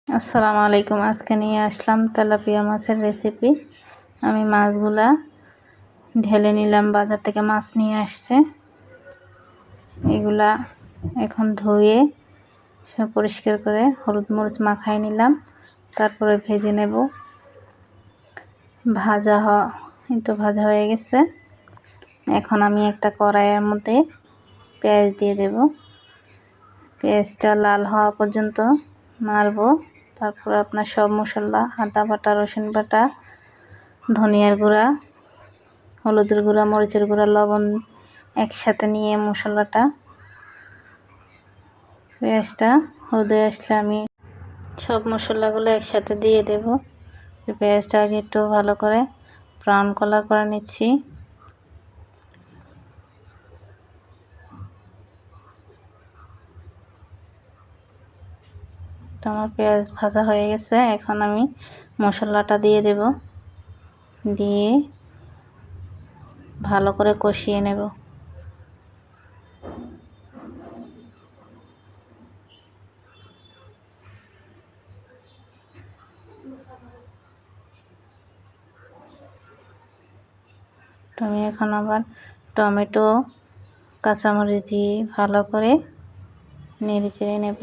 আসসালামু আলাইকুম। আজকে নিয়ে আসলাম তেলাপিয়া মাছের রেসিপি। আমি মাছগুলা ঢেলে নিলাম, বাজার থেকে মাছ নিয়ে আসছে। এগুলা এখন ধুয়ে সব পরিষ্কার করে হলুদ মরিচ মাখাই নিলাম, তারপরে ভেজে নেব। ভাজা হয়ে গেছে। এখন আমি একটা কড়াইয়ের মধ্যে পেঁয়াজ দিয়ে দেব। পেঁয়াজটা লাল হওয়া পর্যন্ত নাড়ব। তারপর আপনার সব মশলা, আদা বাটা, রসুন বাটা, ধনিয়ার গুঁড়া, হলুদের গুঁড়া, মরিচের গুঁড়া, লবণ একসাথে নিয়ে মশলাটা, পেঁয়াজটা হলুদে আসলে আমি সব মশলাগুলো একসাথে দিয়ে দেব। পেঁয়াজটা আগে একটু ভালো করে ব্রাউন কালার করে নিচ্ছি। তো আমার পেঁয়াজ ভাজা হয়ে গেছে। এখন আমি মশলাটা দিয়ে দেব, দিয়ে ভালো করে কষিয়ে নেব। তো আমি এখন আবার টমেটো, কাঁচামরিচ দিয়ে ভালো করে নেড়ে চেড়ে নেব।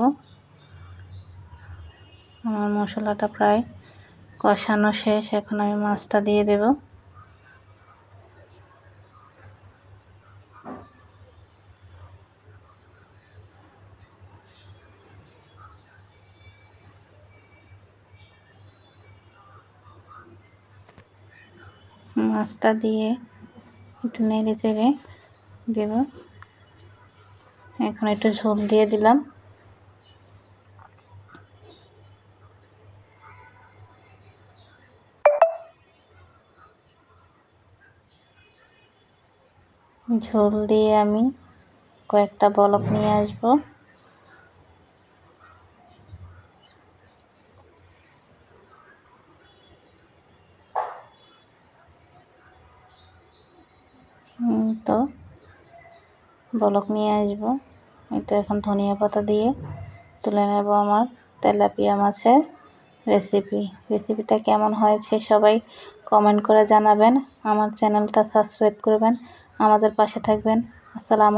আমার মশলাটা প্রায় কষানো শেষ। এখন আমি মাছটা দিয়ে দেব। মাছটা দিয়ে একটু নেড়ে চেড়ে দেব। এখন একটু ঝোল দিয়ে দিলাম। ঝোল দিয়ে আমি কয়েকটা বলক নিয়ে আসবো। তো বলক নিয়ে আসবো। এটা এখন ধনিয়া পাতা দিয়ে তুলে নেব আমার তেলাপিয়া মাছের রেসিপিটা কেমন হয়েছে সবাই কমেন্ট করে জানাবেন। আমার চ্যানেলটা সাবস্ক্রাইব করবেন, আমাদের পাশে থাকবেন। আসসালামু